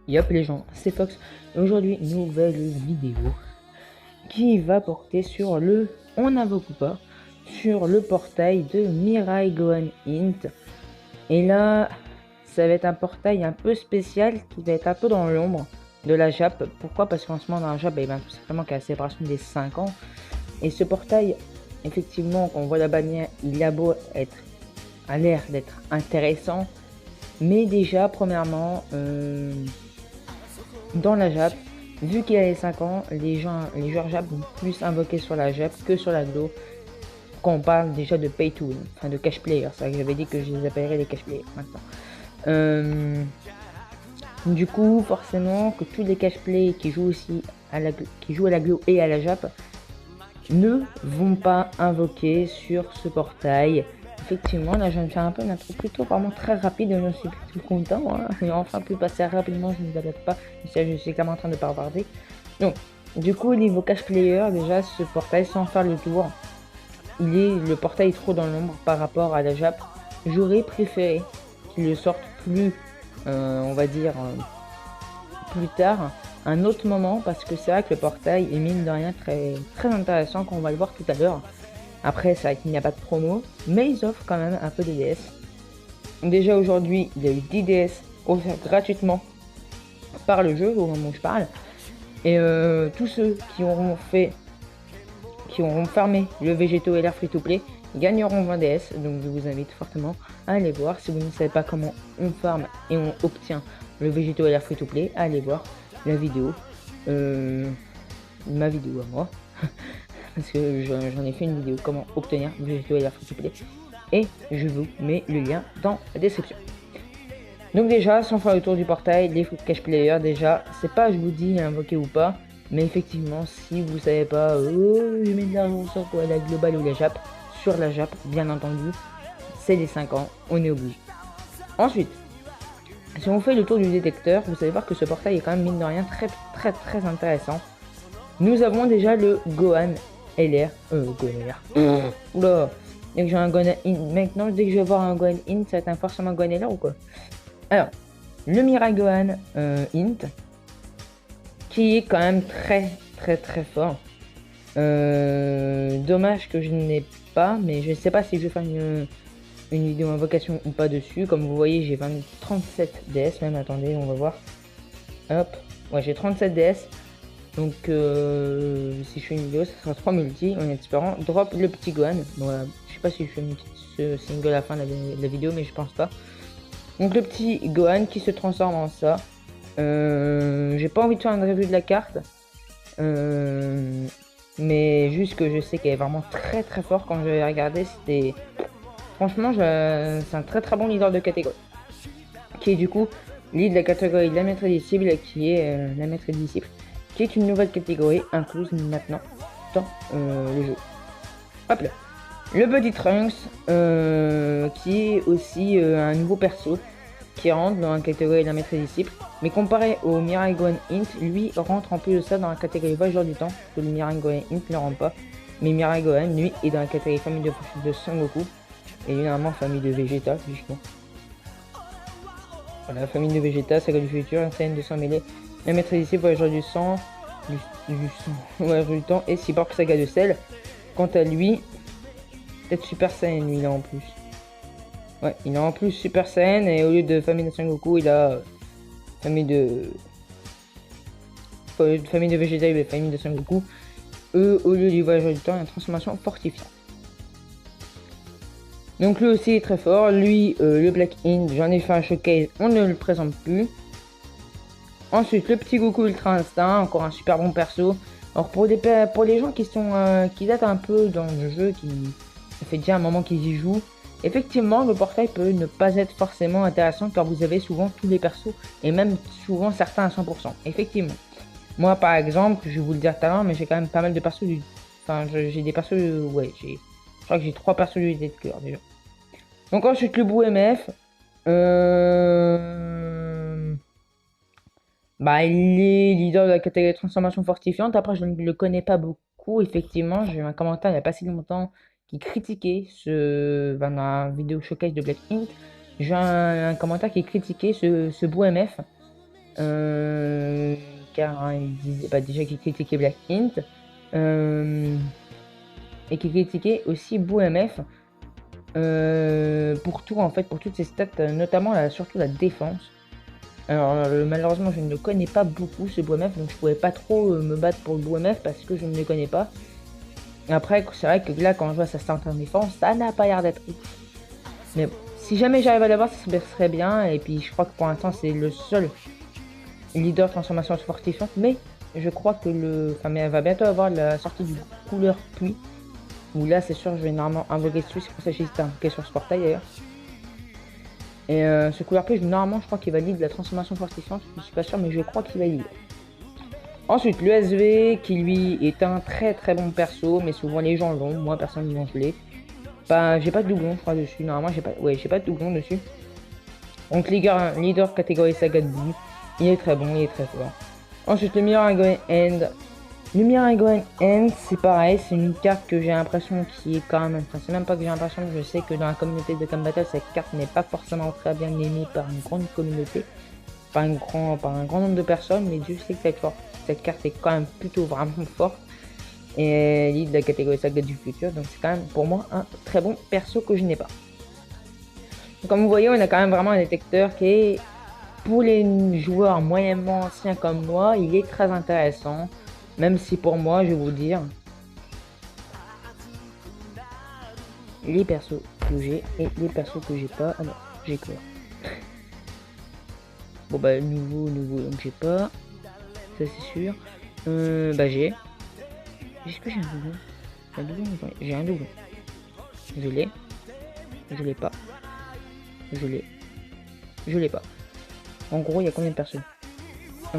Yop les gens, c'est Fox. Aujourd'hui, nouvelle vidéo qui va porter sur le on invoque ou pas, sur le portail de Mirai Gohan Int. Et là, ça va être un portail un peu spécial qui va être un peu dans l'ombre de la Jap. Pourquoi? Parce qu'en ce moment dans la Jap, tout simplement qu'il y a la séparation des 5 ans. Et ce portail, effectivement, quand on voit la bannière, il a beau être à l'air d'être intéressant. Mais déjà, premièrement, dans la Jap, vu qu'il y a les 5 ans, les joueurs Jap vont plus invoquer sur la Jap que sur la Glo. Quand on parle déjà de pay to win, enfin de cash player, c'est vrai que j'avais dit que je les appellerais les cash players maintenant. Du coup, forcément, que tous les cash players qui jouent aussi à la Glo et à la Jap ne vont pas invoquer sur ce portail. Effectivement, là je viens de faire un peu une intro plutôt vraiment très rapide, je suis plutôt content, hein. J'ai enfin pu passer rapidement, je ne vous adapte pas, je suis clairement en train de bavarder. Donc, du coup, niveau cash player, déjà ce portail, sans faire le tour, le portail est trop dans l'ombre par rapport à la Jap. J'aurais préféré qu'il le sorte plus, on va dire, plus tard, un autre moment, parce que c'est vrai que le portail est mine de rien très, très intéressant, qu'on va le voir tout à l'heure. Après, c'est vrai qu'il n'y a pas de promo, mais ils offrent quand même un peu de DS. Déjà aujourd'hui, il y a eu 10 DS offerts gratuitement par le jeu au moment où je parle. Et tous ceux qui auront fermé le Végéto et l'air free-to-play gagneront 20 DS. Donc je vous invite fortement à aller voir. Si vous ne savez pas comment on farme et on obtient le Végéto et l'air free-to-play, allez voir la vidéo. Ma vidéo à moi. Parce que j'en ai fait une vidéo comment obtenir Végéto et l'air free-to-play. Et je vous mets le lien dans la description. Donc déjà, sans faire le tour du portail, les cash players, déjà, c'est pas je vous dis invoquer ou pas, mais effectivement, si vous savez pas, je mets de l'argent sur quoi, la globale ou la Jap, sur la Jap, bien entendu, c'est les 5 ans, on est obligé. Ensuite, si on fait le tour du détecteur, vous allez voir que ce portail est quand même mine de rien très très très intéressant. Nous avons déjà le Gohan LR, oula, dès que j'ai un Gohan In, maintenant dès que je vais voir un Gohan In, ça va être forcément un Gohan LR ou quoi? Alors, le Mirai Gohan Int, qui est quand même très très très fort. Dommage que je n'ai pas, mais je ne sais pas si je vais faire une vidéo invocation ou pas dessus. Comme vous voyez, j'ai 37 DS même, attendez, on va voir. Hop, ouais, j'ai 37 DS. Donc si je fais une vidéo, ça sera 3 multi en espérant drop le petit Gohan. Voilà, je sais pas si je fais ce single à la fin de la vidéo, mais je pense pas. Donc le petit Gohan qui se transforme en ça. J'ai pas envie de faire une review de la carte. Mais juste que je sais qu'elle est vraiment très très fort. Quand je l'ai regardé, c'était... Franchement, c'est un très très bon leader de catégorie. Qui est du coup lead de la catégorie de la maître des cibles, qui est la maître des disciples. Qui est une nouvelle catégorie incluse maintenant dans le jeu. Hop là. Le petit Trunks, qui est aussi un nouveau perso qui rentre dans la catégorie de la maître des disciples, mais comparé au Mirai Gohan Int, lui rentre en plus de ça dans la catégorie voyageur du temps, que le Mirai Gohan Int ne rentre pas, mais Mirai Gohan, lui, est dans la catégorie famille de Son-Goku, et généralement famille de Vegeta, justement. Voilà, la famille de Vegeta, Saga du futur, scène de sang mêlé, la maître des disciples, voyageur du sang, voyageur du temps, et Cyborg Saga de sel. Quant à lui, peut-être Super Saiyan, lui, il a en plus. Ouais, il a en plus Super Saiyan, et au lieu de famille de Son-Goku, il a famille de Vegeta et famille de Son-Goku. Eux, au lieu du voyageur du temps, il y a une transformation fortifiante. Donc lui aussi est très fort. Lui, le Black Int, j'en ai fait un showcase, on ne le présente plus. Ensuite, le petit Goku Ultra Instinct, encore un super bon perso. Alors pour les gens qui datent un peu dans le jeu, ça fait déjà un moment qu'ils y jouent, effectivement le portail peut ne pas être forcément intéressant car vous avez souvent tous les persos et même souvent certains à 100%. Effectivement. Moi par exemple, je vais vous le dire tout à l'heure, mais j'ai quand même pas mal de persos Enfin j'ai des persos... Ouais, je crois que j'ai 3 persos d'unité de cœur déjà. Donc ensuite le Bou MF. Bah, il est leader de la catégorie de transformation fortifiante. Après, je ne le connais pas beaucoup. Effectivement, j'ai eu un commentaire il n'y a pas si longtemps qui critiquait dans la vidéo showcase de Black Ink. J'ai un commentaire qui critiquait ce beau MF. Car hein, il disait déjà qu'il critiquait Black Int et qu'il critiquait aussi BoomF pour tout en fait, pour toutes ses stats, notamment surtout la défense. Alors malheureusement je ne le connais pas beaucoup ce BoomF, donc je pouvais pas trop me battre pour le BoomF parce que je ne le connais pas. Après c'est vrai que là quand je vois sa stat en défense, ça n'a pas l'air d'être ouf. Mais bon, si jamais j'arrive à l'avoir, ça serait bien. Et puis je crois que pour l'instant c'est le seul leader transformation fortifiante, mais je crois que mais elle va bientôt avoir la sortie du couleur pluie. Où là c'est sûr je vais normalement invoquer dessus, c'est pour ça que j'hésite à invoquer sur ce portail d'ailleurs. Et ce couleur pluie, normalement je crois qu'il valide la transformation fortifiante, je suis pas sûr mais je crois qu'il valide. Ensuite le SV qui lui est un très bon perso, mais souvent les gens l'ont, moi personne ne l'ai. Bah, j'ai pas de doublon je crois dessus, normalement j'ai pas de doublon dessus. Donc leader catégorie saga de boue, il est très bon, il est très fort. Ensuite le Miragoen End. Le Miragoen End c'est pareil, c'est une carte que j'ai l'impression qui est quand même, enfin c'est même pas que j'ai l'impression, je sais que dans la communauté de Come Battle cette carte n'est pas forcément très bien aimée par une grande communauté, par un grand nombre de personnes, mais Dieu sait que cette carte est quand même plutôt vraiment forte. Et lead de la catégorie saga du futur, donc c'est quand même pour moi un très bon perso que je n'ai pas. Donc, comme vous voyez, on a quand même vraiment un détecteur qui est, pour les joueurs moyennement anciens comme moi, il est très intéressant. Même si pour moi, je vais vous dire, les persos que j'ai et les persos que j'ai pas. Ah non, j'ai quoi. Bon bah nouveau, donc j'ai pas. Ça c'est sûr. Bah j'ai. Est-ce que j'ai un doublon? J'ai un doublon. Je l'ai. Je l'ai pas. Je l'ai. Je l'ai pas. En gros, il y a combien de personnes? 1,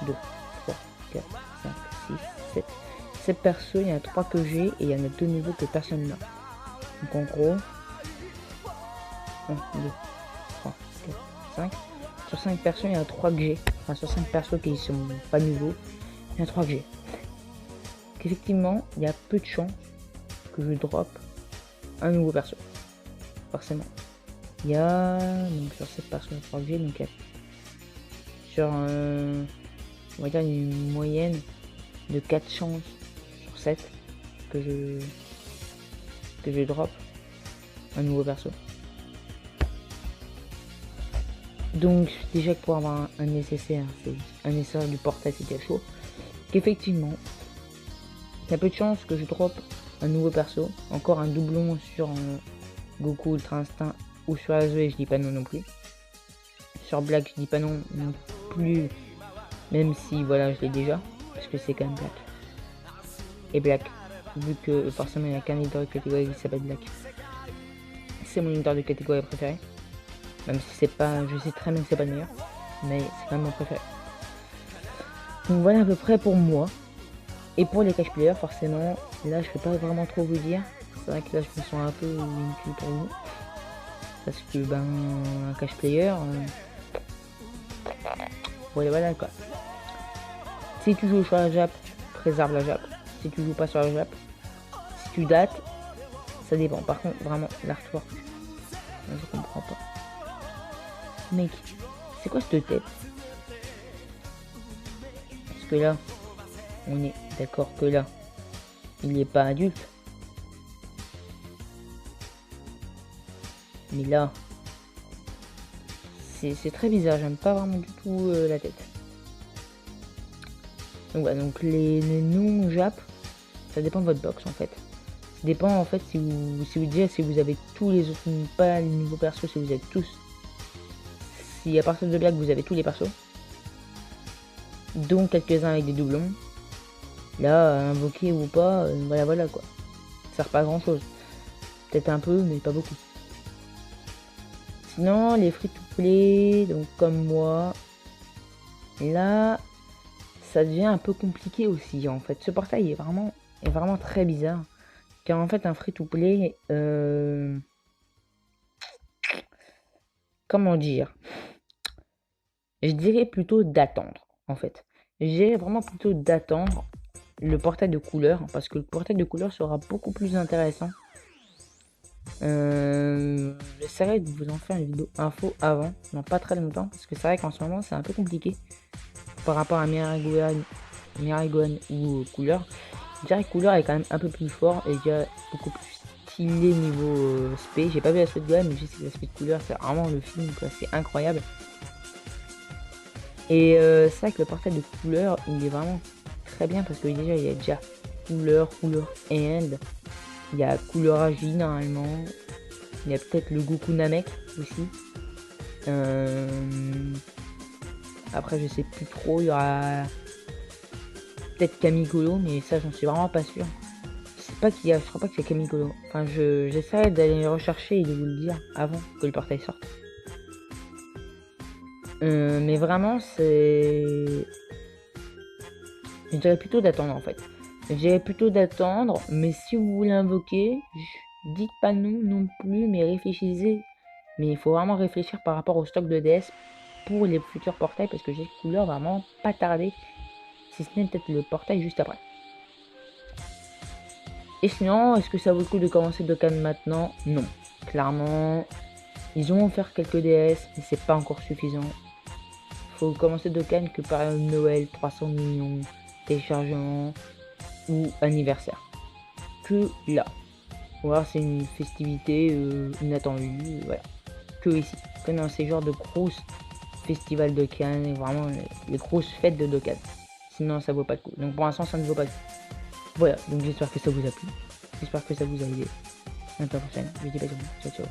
2, 3, 4, 5, 6, 7. 7 persos, il y en a 3 que j'ai et il y en a 2 nouveaux que personne n'a. Donc en gros, 1, 2, 3, 4, 5. Sur 5 persos, il y en a 3 que j'ai. Enfin, sur 5 persos qui sont pas nouveaux, il y en a 3 que j'ai. Qu'effectivement, il y a peu de chances que je drop un nouveau perso. Forcément. Il y a, donc sur 7 persos, il y a 3 que j'ai, donc il y a sur, on va dire une moyenne de 4 chances sur 7 que je drop un nouveau perso. Donc déjà pour avoir un nécessaire, c'est un nécessaire du portail, c'est déjà chaud. Qu'effectivement, il y a peu de chances que je drop un nouveau perso, encore un doublon sur Goku Ultra Instinct ou sur Azue, je dis pas non plus. Sur Black, je dis pas non plus, même si voilà, je l'ai déjà, parce que c'est quand même Black. Et Black, vu que forcément il n'y a qu'un leader de catégorie qui s'appelle Black. C'est mon leader de catégorie préféré. Même si c'est pas, je sais très bien que c'est pas le meilleur, mais c'est quand même mon préféré. Donc voilà à peu près pour moi. Et pour les cash players, forcément, là je peux pas vraiment trop vous dire. C'est vrai que là je me sens un peu inutile pour vous. Parce que ben un cash player, voilà quoi. Si tu joues sur la Jap, préserve la Jap. Si tu joues pas sur la Jap, si tu dates, ça dépend. Par contre, vraiment, l'artwork, je comprends pas. Mec, c'est quoi cette tête? Parce que là, on est d'accord que là, il est pas adulte. Mais là, c'est très bizarre, j'aime pas vraiment du tout la tête. Donc voilà, donc les non-jap, ça dépend de votre box en fait. Ça dépend en fait si vous avez tous les autres, pas les nouveaux persos, si vous avez tous. Si à partir de Black vous avez tous les persos, dont quelques-uns avec des doublons, là, invoquer ou pas, voilà quoi. Ça sert pas à grand chose. Peut-être un peu, mais pas beaucoup. Sinon, les free-to-play, donc comme moi, là, ça devient un peu compliqué aussi en fait. Ce portail est vraiment très bizarre. Car en fait, un free-to-play, comment dire? Je dirais plutôt d'attendre, en fait. Je dirais vraiment plutôt d'attendre le portail de couleur, parce que le portail de couleur sera beaucoup plus intéressant J'essaierai de vous en faire une vidéo info avant, non pas très longtemps, parce que c'est vrai qu'en ce moment c'est un peu compliqué par rapport à Miragohan ou Couleur. Je dirais que Couleur est quand même un peu plus fort et déjà beaucoup plus stylé niveau spé. J'ai pas vu l'aspect de Gohan, mais je sais que l'aspect de Couleur c'est vraiment le film, quoi, c'est incroyable. Et c'est vrai que le portail de Couleur il est vraiment très bien parce que déjà il y a déjà Couleur End, il y a Couleur HJ normalement. Il y a peut-être le Goku Namek aussi. Après, je sais plus trop. Il y aura peut-être Kamikolo, mais ça, j'en suis vraiment pas sûr. Je sais pas qu'il y a. Je crois pas que c'est Kamikolo. Enfin, j'essaierai d'aller rechercher et de vous le dire avant que le portail sorte. Mais vraiment, c'est. Je dirais plutôt d'attendre en fait. Je dirais plutôt d'attendre, mais si vous voulez invoquer, dites pas non non plus, mais réfléchissez. Mais il faut vraiment réfléchir par rapport au stock de DS pour les futurs portails parce que j'ai Couleur vraiment pas tardé. Si ce n'est peut-être le portail juste après. Et sinon, est-ce que ça vaut le coup de commencer Dokkan maintenant? Non. Clairement, ils ont offert quelques DS, mais c'est pas encore suffisant. Faut commencer Dokkan que par Noël, 300 millions, téléchargement ou anniversaire. Que là. Ou alors c'est une festivité inattendue, voilà. Que ici. Que dans ces genres de grosses festivals de Cannes, vraiment les grosses fêtes de Dokkan. Sinon ça vaut pas le coup. Donc pour l'instant ça ne vaut pas le coup. Voilà, donc j'espère que ça vous a plu. J'espère que ça vous a aidé. À la prochaine. Je vous dis bisous. Ciao ciao.